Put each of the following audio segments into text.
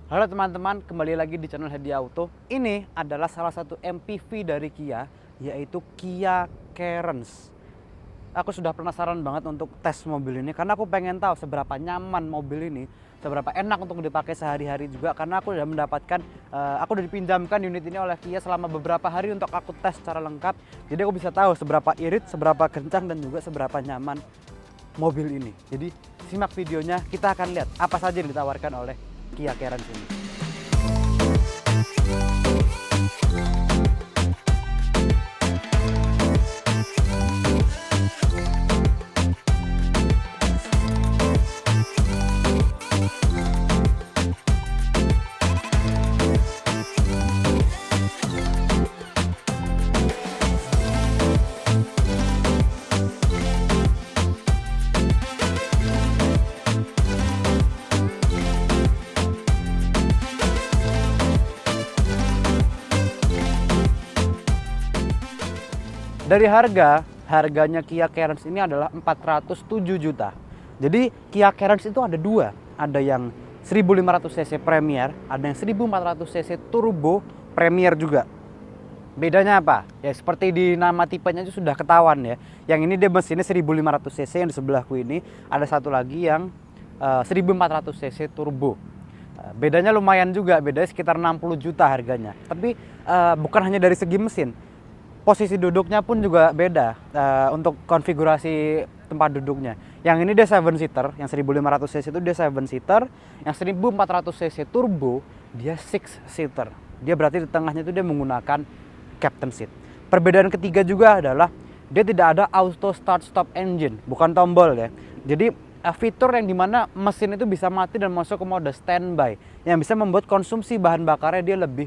Halo teman-teman, kembali lagi di channel Hedi Auto. Ini adalah salah satu MPV dari Kia, yaitu Kia Carens. Aku sudah penasaran banget untuk tes mobil ini karena aku pengen tahu seberapa nyaman mobil ini, seberapa enak untuk dipakai sehari-hari juga. Karena aku aku udah dipinjamkan unit ini oleh Kia selama beberapa hari untuk aku tes secara lengkap. Jadi aku bisa tahu seberapa irit, seberapa kencang, dan juga seberapa nyaman mobil ini. Jadi simak videonya, kita akan lihat apa saja yang ditawarkan oleh Kia Carens ini. Dari harganya Kia Carens ini adalah 407 juta. Jadi Kia Carens itu ada dua, ada yang 1500 cc Premier, ada yang 1400 cc Turbo Premier juga. Bedanya apa? Ya seperti di nama tipenya itu sudah ketahuan ya. Yang ini dia mesinnya 1500 cc, yang di sebelahku ini ada satu lagi yang 1400 cc Turbo. Bedanya lumayan juga, bedanya sekitar 60 juta harganya. Tapi bukan hanya dari segi mesin, posisi duduknya pun juga beda untuk konfigurasi tempat duduknya. Yang ini dia 7 seater, yang 1500 cc itu dia 7 seater, yang 1400 cc turbo dia 6 seater. Dia berarti di tengahnya itu dia menggunakan captain seat. Perbedaan ketiga juga adalah dia tidak ada auto start stop engine, bukan tombol ya. Jadi fitur yang dimana mesin itu bisa mati dan masuk ke mode standby, yang bisa membuat konsumsi bahan bakarnya dia lebih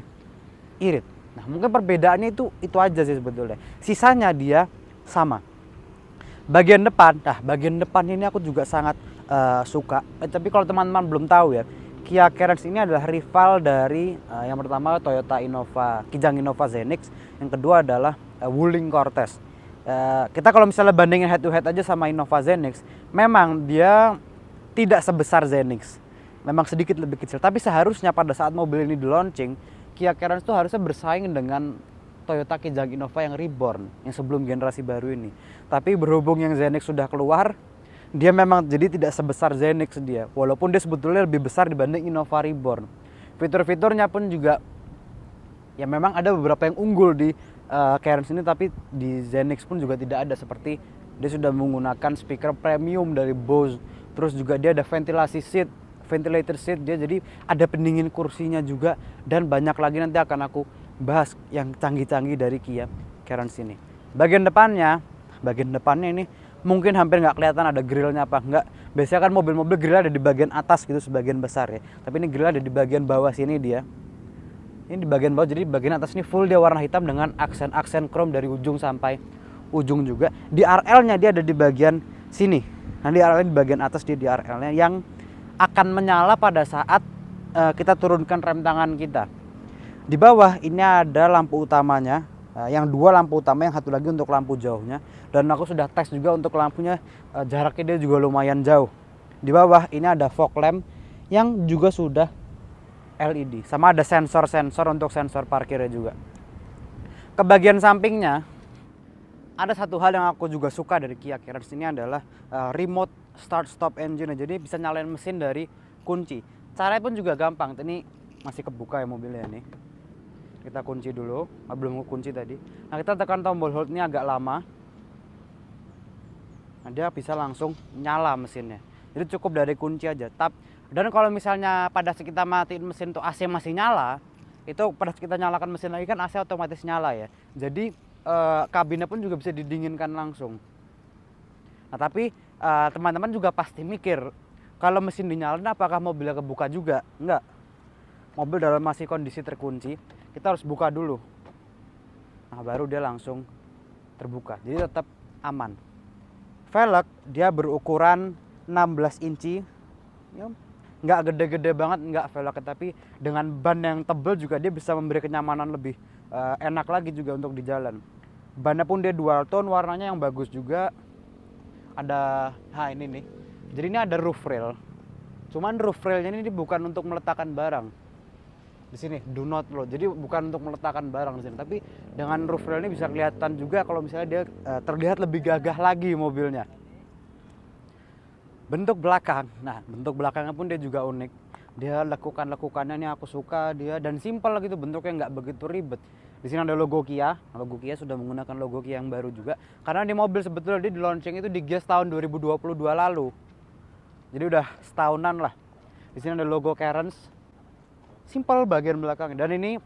irit. Nah, mungkin perbedaannya itu aja sih sebetulnya. Sisanya dia sama. Bagian depan ini aku juga sangat suka. Tapi kalau teman-teman belum tahu ya, Kia Carens ini adalah rival dari yang pertama Toyota Innova, Kijang Innova Zenix. Yang kedua adalah Wuling Cortez. Kita kalau misalnya bandingin head to head aja sama Innova Zenix, memang dia tidak sebesar Zenix. Memang sedikit lebih kecil. Tapi seharusnya pada saat mobil ini di launching, Kia Carens itu harusnya bersaing dengan Toyota Kijang Innova yang reborn, yang sebelum generasi baru ini. Tapi berhubung yang Zenix sudah keluar, dia memang jadi tidak sebesar Zenix dia. Walaupun dia sebetulnya lebih besar dibanding Innova reborn. Fitur-fiturnya pun juga, ya memang ada beberapa yang unggul di Carens ini, tapi di Zenix pun juga tidak ada. Seperti dia sudah menggunakan speaker premium dari Bose, terus juga dia ada ventilator seat dia, jadi ada pendingin kursinya juga, dan banyak lagi nanti akan aku bahas yang canggih-canggih dari Kia Carens ini. Bagian depannya ini mungkin hampir nggak kelihatan ada grillnya apa enggak. Biasanya kan mobil-mobil grill ada di bagian atas gitu sebagian besar ya, tapi ini grill ada di bagian bawah sini dia. Ini di bagian bawah, jadi bagian atas ini full dia warna hitam dengan aksen chrome dari ujung sampai ujung juga. Di RL-nya dia ada di bagian sini. Nah, di RL di bagian atas dia di RL-nya yang akan menyala pada saat kita turunkan rem tangan kita. Di bawah ini ada lampu utamanya, yang dua lampu utama, yang satu lagi untuk lampu jauhnya. Dan aku sudah tes juga untuk lampunya, jaraknya dia juga lumayan jauh. Di bawah ini ada fog lamp yang juga sudah LED, sama ada sensor untuk sensor parkirnya juga. Ke bagian sampingnya ada satu hal yang aku juga suka dari Kia Carens ini adalah remote start stop engine. Jadi bisa nyalain mesin dari kunci. Caranya pun juga gampang. Ini masih kebuka ya mobilnya ini. Kita kunci dulu, belum kunci tadi. Nah, kita tekan tombol hold ini agak lama. Nah, dia bisa langsung nyala mesinnya. Jadi cukup dari kunci aja. Dan kalau misalnya pada saat kita matiin mesin tuh AC masih nyala, itu pada saat kita nyalakan mesin lagi kan AC otomatis nyala ya. Jadi kabinnya pun juga bisa didinginkan langsung. Nah, tapi teman-teman juga pasti mikir, kalau mesin dinyalain apakah mobilnya kebuka juga? Enggak. Mobil dalam masih kondisi terkunci, kita harus buka dulu. Nah, baru dia langsung terbuka. Jadi tetap aman. Velg dia berukuran 16 inci. Ya, nggak gede-gede banget, nggak velgnya, tapi dengan ban yang tebal juga dia bisa memberi kenyamanan lebih enak lagi juga untuk di jalan. Bannya pun dia dual tone, warnanya yang bagus juga. Ada, ini nih. Jadi ini ada roof rail. Cuman roof railnya ini bukan untuk meletakkan barang. di sini do not load. Jadi bukan untuk meletakkan barang di sini, tapi dengan roof rail ini bisa kelihatan juga kalau misalnya dia terlihat lebih gagah lagi mobilnya. Bentuk belakang, nah bentuk belakangnya pun dia juga unik. Dia lekukannya ini aku suka dia, dan simpel gitu bentuknya, nggak begitu ribet. Di sini ada logo Kia. Logo Kia sudah menggunakan logo Kia yang baru juga, karena di mobil sebetulnya dia di launching itu di Gias tahun 2022 lalu. Jadi udah setahunan lah. Di sini ada logo Cairns. Simpel bagian belakang, dan ini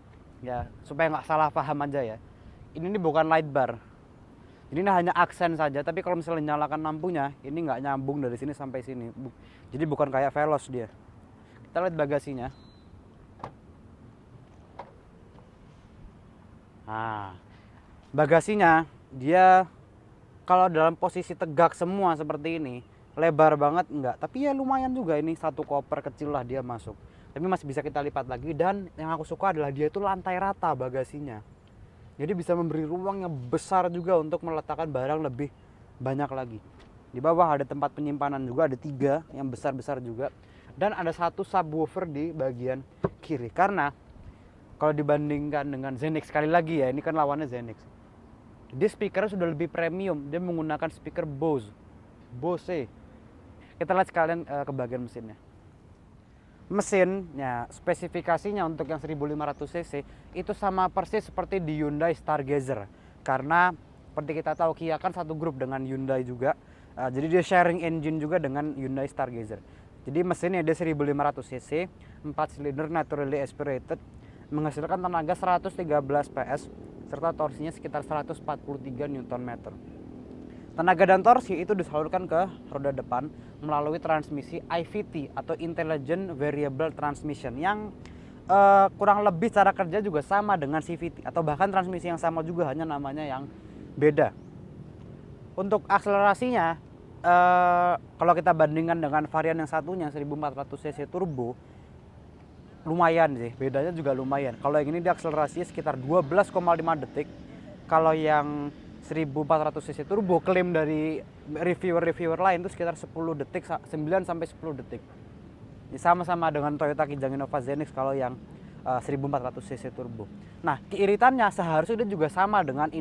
ya supaya nggak salah paham aja ya. Ini bukan light bar. Ini hanya aksen saja, tapi kalau misalnya nyalakan lampunya, ini nggak nyambung dari sini sampai sini. Jadi bukan kayak Veloz dia. Kita lihat bagasinya. Nah, bagasinya dia kalau dalam posisi tegak semua seperti ini, lebar banget enggak, tapi ya lumayan juga, ini satu koper kecil lah dia masuk. Tapi masih bisa kita lipat lagi, dan yang aku suka adalah dia itu lantai rata bagasinya. Jadi bisa memberi ruang yang besar juga untuk meletakkan barang lebih banyak lagi. Di bawah ada tempat penyimpanan juga, ada 3 yang besar-besar juga. Dan ada 1 subwoofer di bagian kiri. Karena kalau dibandingkan dengan Zenix, sekali lagi ya, ini kan lawannya Zenix. Dia speakernya sudah lebih premium. Dia menggunakan speaker Bose. Kita lihat sekalian ke bagian mesinnya. Mesinnya, spesifikasinya untuk yang 1500 cc itu sama persis seperti di Hyundai Stargazer, karena seperti kita tahu Kia kan satu grup dengan Hyundai juga, jadi dia sharing engine juga dengan Hyundai Stargazer. Jadi mesinnya dia 1500 cc, 4 silinder naturally aspirated, menghasilkan tenaga 113 PS serta torsinya sekitar 143 Nm. Tenaga dan torsi itu disalurkan ke roda depan melalui transmisi IVT atau Intelligent Variable Transmission yang kurang lebih cara kerja juga sama dengan CVT, atau bahkan transmisi yang sama juga, hanya namanya yang beda. Untuk akselerasinya, kalau kita bandingkan dengan varian yang satunya 1400 cc turbo, lumayan sih, bedanya juga lumayan. Kalau yang ini dia akselerasinya sekitar 12,5 detik. Kalau yang 1400 cc turbo klaim dari reviewer lain itu sekitar 10 detik, 9 sampai 10 detik. Ini sama-sama dengan Toyota Kijang Innova Zenix kalau yang 1400 cc turbo. Nah, keiritannya seharusnya dia juga sama dengan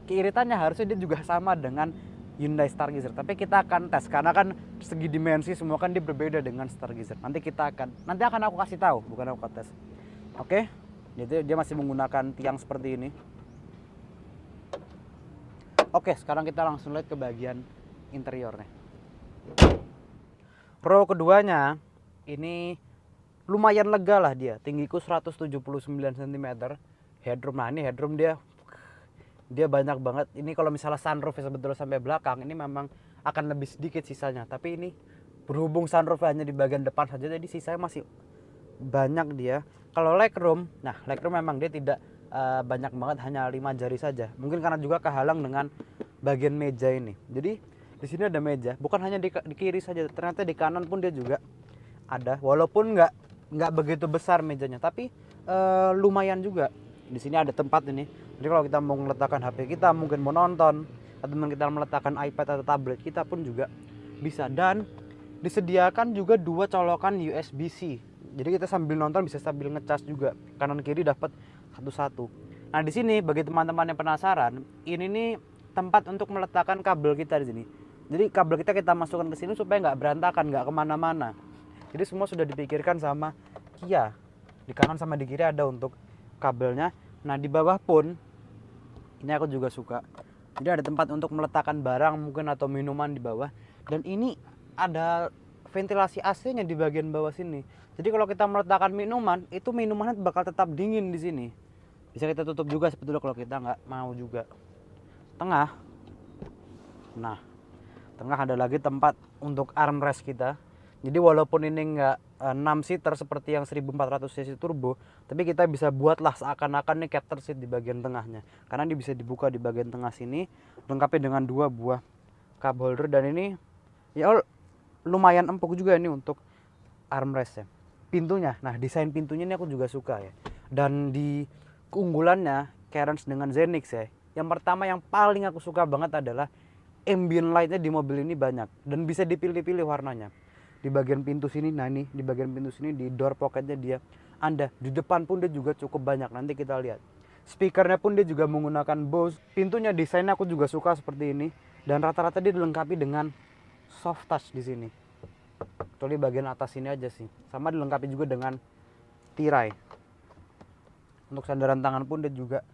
keiritannya harusnya dia juga sama dengan Hyundai Stargazer. Tapi kita akan tes, karena kan segi dimensi semua kan dia berbeda dengan Stargazer. Nanti akan aku kasih tahu, bukan aku tes. Oke. Jadi dia masih menggunakan tiang seperti ini. Oke, sekarang kita langsung lihat ke bagian interiornya. Row keduanya ini lumayan lega lah dia. Tinggiku 179 cm. Headroom, nah ini headroom dia banyak banget. Ini kalau misalnya sunroof sebetulnya sampai belakang, ini memang akan lebih sedikit sisanya. Tapi ini berhubung sunroof hanya di bagian depan saja, jadi sisanya masih banyak dia. Kalau legroom, nah legroom memang dia tidak banyak banget, hanya 5 jari saja. Mungkin karena juga kehalang dengan bagian meja ini. Jadi di sini ada meja, bukan hanya di kiri saja, ternyata di kanan pun dia juga ada. Walaupun nggak begitu besar mejanya, tapi lumayan juga. Di sini ada tempat ini. Jadi kalau kita mau meletakkan HP kita, mungkin mau nonton, atau kita meletakkan iPad atau tablet kita pun juga bisa. Dan disediakan juga 2 colokan USB-C. Jadi kita sambil nonton bisa sambil ngecas juga. Kanan kiri dapat satu-satu. Nah di sini bagi teman-teman yang penasaran, ini nih tempat untuk meletakkan kabel kita di sini. Jadi kabel kita masukkan ke sini supaya nggak berantakan, nggak kemana-mana. Jadi semua sudah dipikirkan sama Kia. Di kanan sama di kiri ada untuk kabelnya. Nah di bawah pun ini aku juga suka. Jadi ada tempat untuk meletakkan barang mungkin atau minuman di bawah. Dan ini ada ventilasi AC-nya di bagian bawah sini. Jadi kalau kita meletakkan minuman, itu minumannya bakal tetap dingin di sini. Bisa kita tutup juga sebetulnya kalau kita nggak mau juga. Tengah. Nah, tengah ada lagi tempat untuk armrest kita. Jadi walaupun ini nggak 6 seater seperti yang 1400 cc turbo, tapi kita bisa buatlah seakan-akan nih captain seat di bagian tengahnya. Karena ini bisa dibuka di bagian tengah sini, lengkapi dengan 2 buah cup holder, dan ini ya lumayan empuk juga ini untuk armrestnya. Pintunya, nah desain pintunya ini aku juga suka ya. Dan di keunggulannya Cairns dengan Zenix ya, yang pertama yang paling aku suka banget adalah ambient lightnya di mobil ini banyak dan bisa dipilih-pilih warnanya. Di bagian pintu sini, nah ini di bagian pintu sini di door pocketnya dia Anda di depan pun dia juga cukup banyak, nanti kita lihat. Speakernya pun dia juga menggunakan Bose. Pintunya desainnya aku juga suka seperti ini, dan rata-rata dia dilengkapi dengan soft touch di sini. Kecuali bagian atas ini aja sih. Sama dilengkapi juga dengan tirai. Untuk sandaran tangan pun dia juga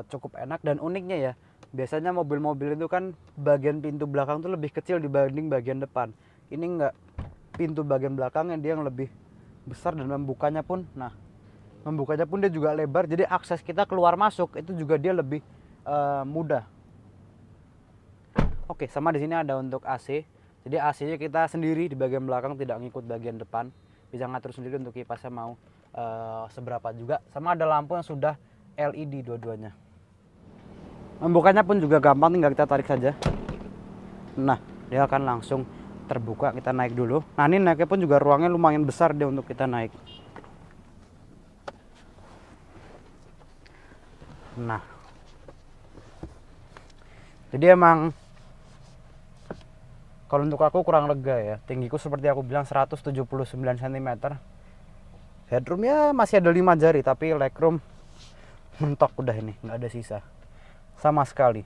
cukup enak, dan uniknya ya, biasanya mobil-mobil itu kan bagian pintu belakang tuh lebih kecil dibanding bagian depan. Ini enggak, pintu bagian belakangnya dia yang lebih besar, dan membukanya pun dia juga lebar, jadi akses kita keluar masuk itu juga dia lebih mudah. Oke, sama di sini ada untuk AC. Jadi AC-nya kita sendiri di bagian belakang, tidak ngikut bagian depan. Bisa ngatur sendiri untuk kipasnya mau seberapa juga. Sama ada lampu yang sudah LED dua-duanya. Membukanya pun juga gampang, tinggal kita tarik saja. Nah, dia akan langsung terbuka. Kita naik dulu. Nah, ini naiknya pun juga ruangnya lumayan besar dia untuk kita naik. Nah, jadi emang kalau untuk aku kurang lega ya. Tinggiku seperti aku bilang 179 cm. Headroomnya masih ada 5 jari, tapi legroom mentok udah ini, nggak ada sisa sama sekali.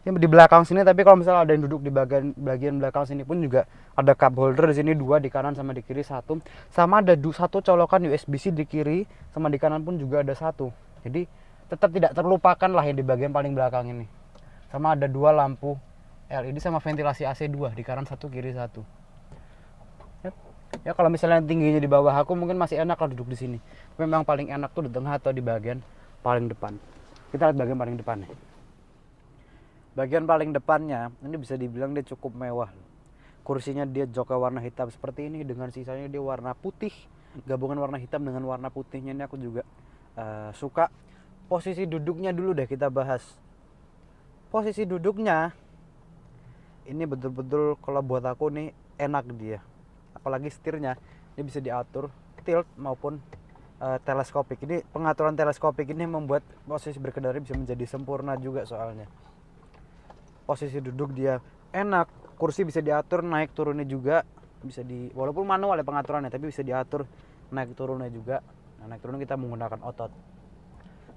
Ini di belakang sini, tapi kalau misalnya ada yang duduk di bagian belakang sini pun juga ada cup holder di sini 2 di kanan sama di kiri 1. Sama ada 1 colokan USB-C di kiri, sama di kanan pun juga ada 1. Jadi tetap tidak terlupakan lah yang di bagian paling belakang ini. Sama ada 2 lampu LED sama ventilasi AC 2 di kanan 1 kiri 1. Ya kalau misalnya tingginya di bawah aku mungkin masih enak lah duduk di sini. Memang paling enak tuh di tengah atau di bagian paling depan. Kita lihat bagian paling depannya. Bagian paling depannya ini bisa dibilang dia cukup mewah. Kursinya dia joknya warna hitam seperti ini, dengan sisanya dia warna putih. Gabungan warna hitam dengan warna putihnya ini aku juga suka. Posisi duduknya dulu deh kita bahas. Posisi duduknya ini betul-betul kalau buat aku nih enak dia. Apalagi setirnya ini bisa diatur tilt maupun teleskopik. Ini pengaturan teleskopik ini membuat posisi berkendara bisa menjadi sempurna juga soalnya. Posisi duduk dia enak, kursi bisa diatur naik turunnya juga, bisa walaupun manual ya pengaturannya, tapi bisa diatur naik turunnya juga. Nah, naik turunnya kita menggunakan otot.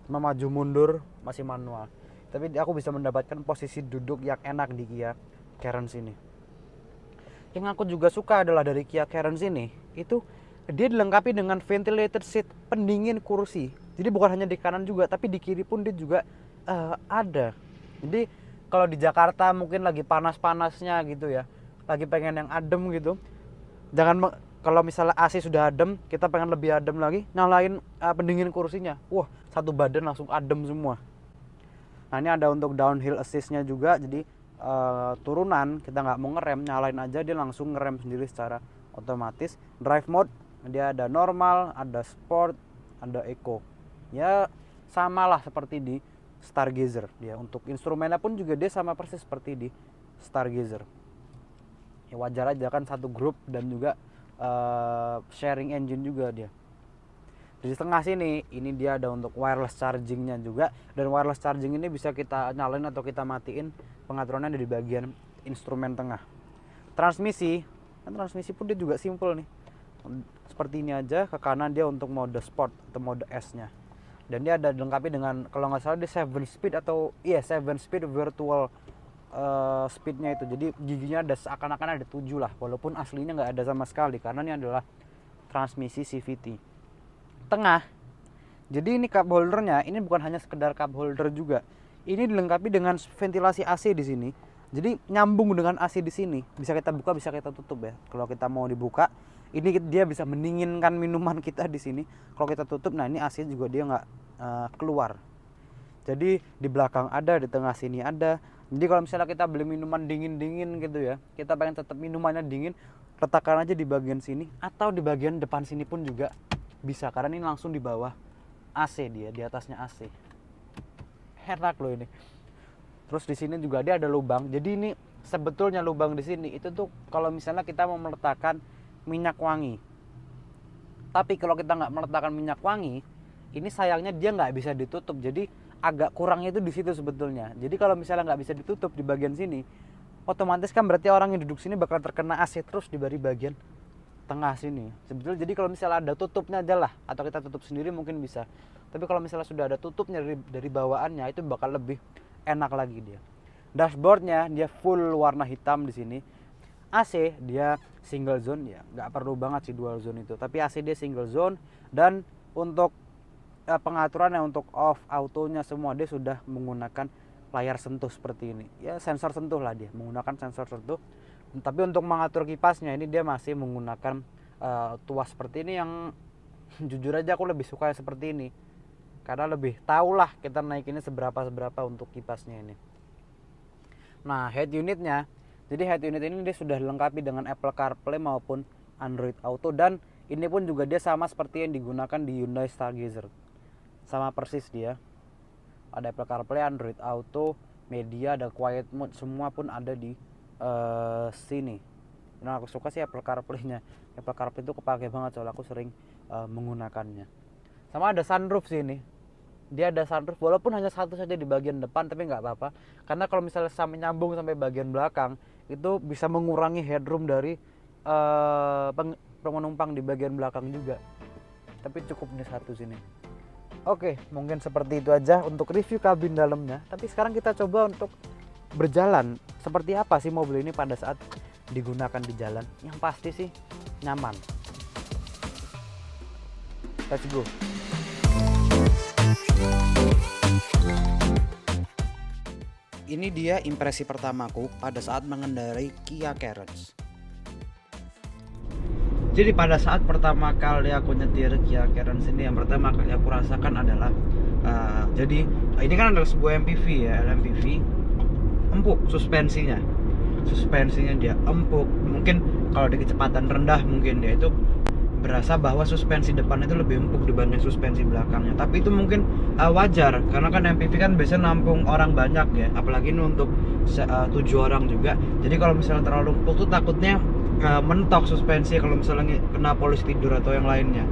Cuma maju mundur masih manual. Tapi aku bisa mendapatkan posisi duduk yang enak di Kia Carens ini. Yang aku juga suka adalah dari Kia Carens ini, itu dia dilengkapi dengan ventilated seat, pendingin kursi. Jadi bukan hanya di kanan juga, tapi di kiri pun dia juga ada. Jadi kalau di Jakarta mungkin lagi panas-panasnya gitu ya, lagi pengen yang adem gitu, jangan kalau misalnya AC sudah adem, kita pengen lebih adem lagi, nyalain pendingin kursinya, wah satu badan langsung adem semua. Nah, ini ada untuk downhill assist-nya juga, jadi turunan kita nggak mau ngerem, nyalain aja dia langsung ngerem sendiri secara otomatis. Drive mode dia ada normal, ada sport, ada eco. Ya samalah seperti di Stargazer dia. Untuk instrumennya pun juga dia sama persis seperti di Stargazer. Ya wajar aja kan satu grup, dan juga sharing engine juga dia. Di tengah sini ini dia ada untuk wireless chargingnya juga, dan wireless charging ini bisa kita nyalain atau kita matiin, pengaturannya ada di bagian instrumen tengah. Transmisi pun dia juga simple nih, seperti ini aja. Ke kanan dia untuk mode sport atau mode S nya, dan dia ada dilengkapi dengan kalau nggak salah dia 7 speed atau 7 speed virtual speednya itu. Jadi giginya ada seakan-akan ada 7 lah, walaupun aslinya nggak ada sama sekali karena ini adalah transmisi CVT. Tengah, jadi ini cup holdernya ini bukan hanya sekedar cup holder juga, ini dilengkapi dengan ventilasi AC di sini. Jadi nyambung dengan AC di sini, bisa kita buka bisa kita tutup ya. Kalau kita mau dibuka, ini dia bisa mendinginkan minuman kita di sini. Kalau kita tutup, nah ini AC juga dia nggak keluar. Jadi di belakang ada, di tengah sini ada. Jadi kalau misalnya kita beli minuman dingin-dingin gitu ya, kita pengen tetap minumannya dingin, letakkan aja di bagian sini atau di bagian depan sini pun juga bisa, karena ini langsung di bawah AC dia, di atasnya AC. Enak loh ini. Terus di sini juga dia ada lubang. Jadi ini sebetulnya lubang di sini itu tuh kalau misalnya kita mau meletakkan minyak wangi. Tapi kalau kita nggak meletakkan minyak wangi, ini sayangnya dia nggak bisa ditutup. Jadi agak kurangnya itu di situ sebetulnya. Jadi kalau misalnya nggak bisa ditutup di bagian sini, otomatis kan berarti orang yang duduk sini bakal terkena AC terus di bagian tengah sini sebetulnya. Jadi kalau misalnya ada tutupnya aja lah, atau kita tutup sendiri mungkin bisa, tapi kalau misalnya sudah ada tutupnya dari bawaannya itu bakal lebih enak lagi dia. Dashboardnya dia full warna hitam di sini. AC dia single zone, ya nggak perlu banget sih dual zone itu, tapi AC dia single zone. Dan untuk pengaturannya, untuk off autonya semua dia sudah menggunakan layar sentuh seperti ini ya, sensor sentuh lah, dia menggunakan sensor sentuh. Tapi untuk mengatur kipasnya ini dia masih menggunakan tuas seperti ini, yang jujur aja aku lebih suka yang seperti ini karena lebih tahu lah kita naikinnya seberapa untuk kipasnya ini. Nah, head unitnya, jadi head unit ini dia sudah dilengkapi dengan Apple CarPlay maupun Android Auto, dan ini pun juga dia sama seperti yang digunakan di Hyundai Stargazer, sama persis dia. Ada Apple CarPlay, Android Auto, media, ada quiet mode, semua pun ada di sini. Nah, aku suka sih Apple CarPlay-nya. Apple CarPlay itu kepake banget soalnya aku sering menggunakannya. Sama ada sunroof sini. Dia ada sunroof walaupun hanya satu saja di bagian depan, tapi nggak apa-apa karena kalau misalnya sampai nyambung sampai bagian belakang itu bisa mengurangi headroom dari penumpang di bagian belakang juga. Tapi cukup di satu sini. Oke, mungkin seperti itu aja untuk review kabin dalamnya. Tapi sekarang kita coba untuk berjalan. Seperti apa sih mobil ini pada saat digunakan di jalan? Yang pasti sih nyaman. Let's go. Ini dia impresi pertamaku pada saat mengendarai Kia Carens. Jadi pada saat pertama kali aku nyetir Kia Carens ini, yang pertama kali aku rasakan adalah jadi ini kan adalah sebuah MPV ya, LMPV. Empuk suspensinya dia empuk. Mungkin kalau di kecepatan rendah mungkin dia itu berasa bahwa suspensi depan itu lebih empuk dibanding suspensi belakangnya. Tapi itu mungkin wajar karena kan MPV kan biasanya nampung orang banyak ya, apalagi ini untuk 7 orang juga. Jadi kalau misalnya terlalu empuk tuh takutnya mentok suspensi kalau misalnya kena polisi tidur atau yang lainnya.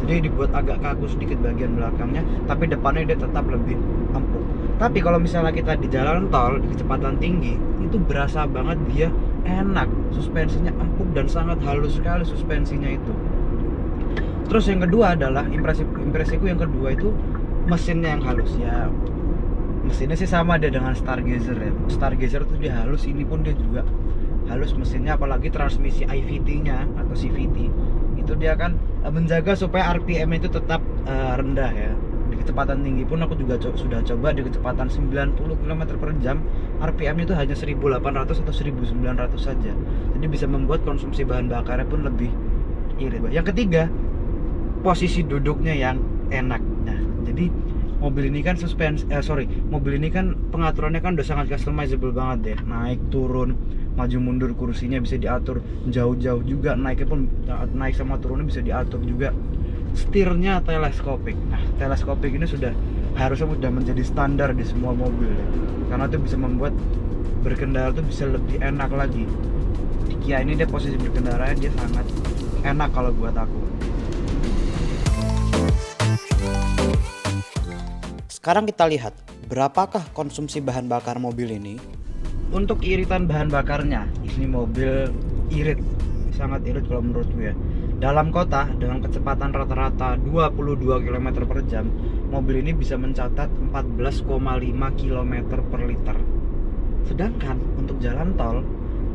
Jadi dibuat agak kaku sedikit bagian belakangnya, tapi depannya dia tetap lebih empuk. Tapi kalau misalnya kita di jalan tol di kecepatan tinggi, itu berasa banget dia enak, suspensinya empuk dan sangat halus sekali suspensinya itu. Terus yang kedua adalah impresiku yang kedua itu mesinnya yang halus ya. Mesinnya sih sama dia dengan Stargazer ya. Stargazer tuh dia halus, ini pun dia juga halus mesinnya, apalagi transmisi IVT-nya atau CVT. Itu dia kan menjaga supaya RPM itu tetap rendah ya. Di kecepatan tinggi pun aku juga sudah coba di kecepatan 90 km per jam, RPM itu hanya 1800 atau 1900 saja. Jadi bisa membuat konsumsi bahan bakarnya pun lebih irit. Yang ketiga, posisi duduknya yang enak. Nah, jadi mobil ini kan mobil ini kan pengaturannya kan udah sangat customizable banget deh. Naik turun, maju mundur kursinya bisa diatur jauh-jauh juga, naiknya pun naik sama turunnya bisa diatur juga. Setirnya teleskopik. Nah, teleskopik ini harusnya sudah menjadi standar di semua mobil ya. Karena itu bisa membuat berkendara tuh bisa lebih enak lagi. Di Kia ini dia posisi berkendaranya dia sangat enak kalau buat aku. Sekarang kita lihat berapakah konsumsi bahan bakar mobil ini. Untuk iritan bahan bakarnya, ini mobil irit, sangat irit kalau menurutku ya. Dalam kota dengan kecepatan rata-rata 22 km per jam, mobil ini bisa mencatat 14,5 km per liter. Sedangkan untuk jalan tol,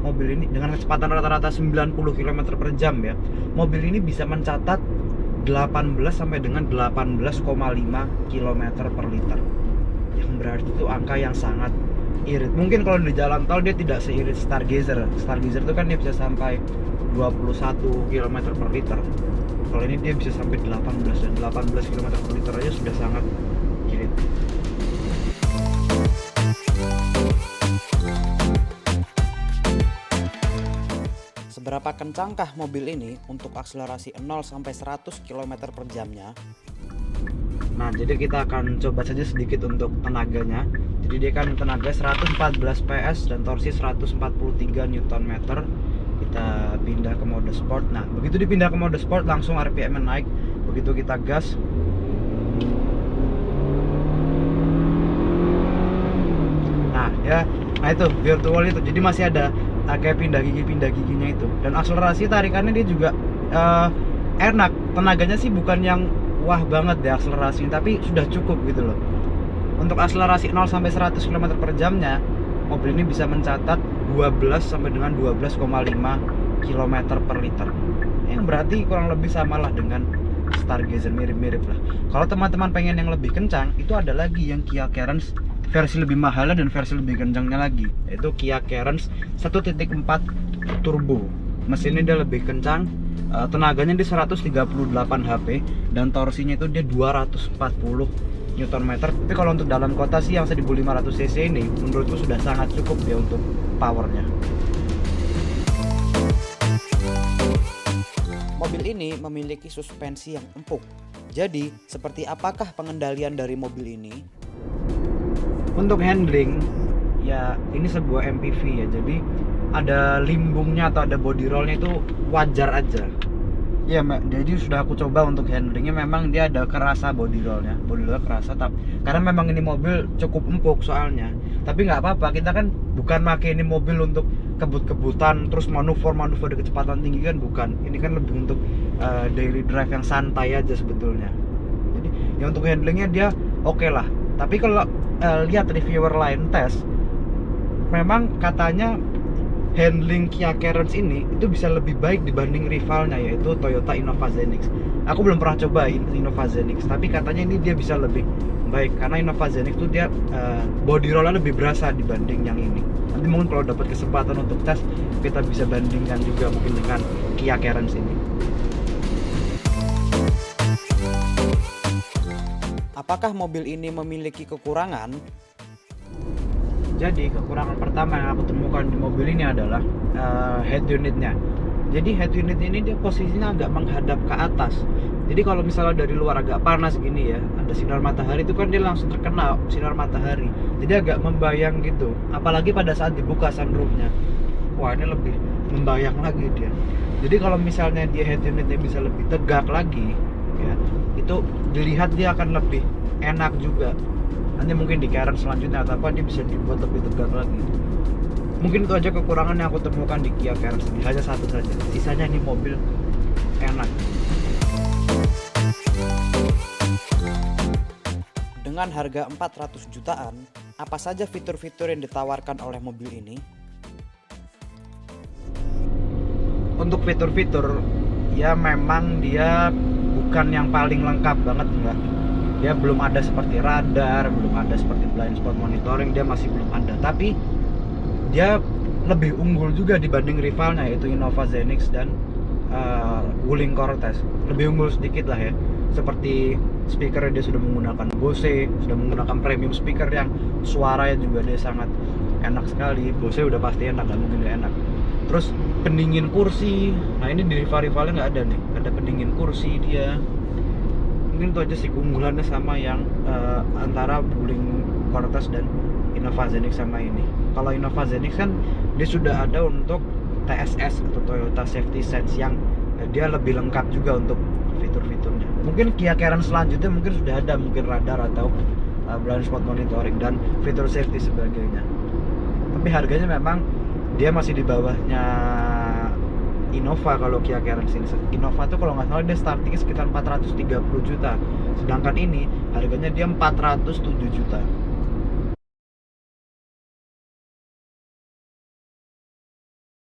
mobil ini dengan kecepatan rata-rata 90 km per jam ya, mobil ini bisa mencatat 18 sampai dengan 18,5 km per liter. Yang berarti itu angka yang sangat irit. Mungkin kalau di jalan tol dia tidak seirit Stargazer. Stargazer itu kan dia bisa sampai 21 km per liter. Kalau ini dia bisa sampai 18 dan 18 km per liter aja sudah sangat irit. Seberapa kencangkah mobil ini untuk akselerasi 0 sampai 100 km per jamnya? Nah, jadi kita akan coba saja sedikit untuk tenaganya. Jadi dia kan tenaga 114 PS dan torsi 143 Nm. Kita pindah ke mode sport. Nah, begitu dipindah ke mode sport langsung RPM naik. Begitu kita gas, nah itu virtual itu. Jadi masih ada kayak pindah giginya itu. Dan akselerasi tarikannya dia juga eh, enak. Tenaganya sih bukan yang wah banget deh akselerasinya, tapi sudah cukup gitu loh. Untuk akselerasi 0 sampai 100 km per jamnya, mobil ini bisa mencatat 12 sampai dengan 12,5 km per liter. Yang berarti kurang lebih samalah dengan Stargazer, mirip-mirip lah. Kalau teman-teman pengen yang lebih kencang, itu ada lagi yang Kia Carens versi lebih mahal dan versi lebih kencangnya lagi, yaitu Kia Carens 1.4 turbo. Mesinnya dia lebih kencang, tenaganya di 138 HP dan torsinya itu dia 240 Nm. Tapi kalau untuk dalam kota sih yang 1500 cc ini menurutku sudah sangat cukup ya untuk powernya. Mobil ini memiliki suspensi yang empuk. Jadi, seperti apakah pengendalian dari mobil ini? Untuk handling, ya ini sebuah MPV ya. Jadi, ada limbungnya atau ada body rollnya itu wajar aja. Ya, jadi sudah aku coba untuk handlingnya, memang dia ada kerasa body rollnya kerasa, tapi karena memang ini mobil cukup empuk soalnya. Tapi nggak apa-apa, kita kan bukan pakai ini mobil untuk kebut-kebutan terus manuver di kecepatan tinggi kan, bukan. Ini kan lebih untuk daily drive yang santai aja sebetulnya. Jadi ya untuk handlingnya dia oke lah. Tapi kalau lihat reviewer lain tes, memang katanya handling Kia Carens ini itu bisa lebih baik dibanding rivalnya, yaitu Toyota Innova Zenix. Aku belum pernah coba Innova Zenix, tapi katanya ini dia bisa lebih baik karena Innova Zenix itu dia body rollnya lebih berasa dibanding yang ini. Nanti mungkin kalau dapat kesempatan untuk tes, kita bisa bandingkan juga mungkin dengan Kia Carens ini. Apakah mobil ini memiliki kekurangan? Jadi kekurangan pertama yang aku temukan di mobil ini adalah head unitnya. Jadi head unit ini dia posisinya agak menghadap ke atas. Jadi kalau misalnya dari luar agak panas gini ya, ada sinar matahari itu kan dia langsung terkena sinar matahari. Jadi agak membayang gitu. Apalagi pada saat dibuka sunroofnya, wah ini lebih membayang lagi dia. Jadi kalau misalnya dia head unitnya bisa lebih tegak lagi, ya itu dilihat dia akan lebih enak juga. Nanti mungkin di Carens selanjutnya atau apa dia bisa dibuat lebih tegak lagi. Mungkin itu aja kekurangan yang aku temukan di Kia Carens ini, hanya satu saja. Sisanya ini mobil enak. Dengan harga 400 jutaan, apa saja fitur-fitur yang ditawarkan oleh mobil ini? Untuk fitur-fitur, ya memang dia bukan yang paling lengkap banget, enggak. Dia belum ada seperti radar, belum ada seperti blind spot monitoring, dia masih belum ada. Tapi dia lebih unggul juga dibanding rivalnya, yaitu Innova Zenix dan Wuling Cortez. Lebih unggul sedikit lah ya. Seperti speakernya dia sudah menggunakan Bose, sudah menggunakan premium speaker yang suaranya juga dia sangat enak sekali. Bose udah pasti enak, nggak mungkin nggak enak. Terus pendingin kursi, nah ini di rival-rivalnya nggak ada nih, ada pendingin kursi dia. Mungkin itu aja sih keunggulannya sama yang antara Wuling Cortez dan Innova Zenix sama ini. Kalau Innova Zenix kan dia sudah ada untuk TSS atau Toyota Safety Sense yang dia lebih lengkap juga untuk fitur-fiturnya. Mungkin Kia Carens selanjutnya mungkin sudah ada mungkin radar atau blind spot monitoring dan fitur safety sebagainya. Tapi harganya memang dia masih di bawahnya Innova. Kalau Kia Carens ini, Innova tuh kalau nggak salah dia startingnya sekitar 430 juta, sedangkan ini harganya dia 407 juta.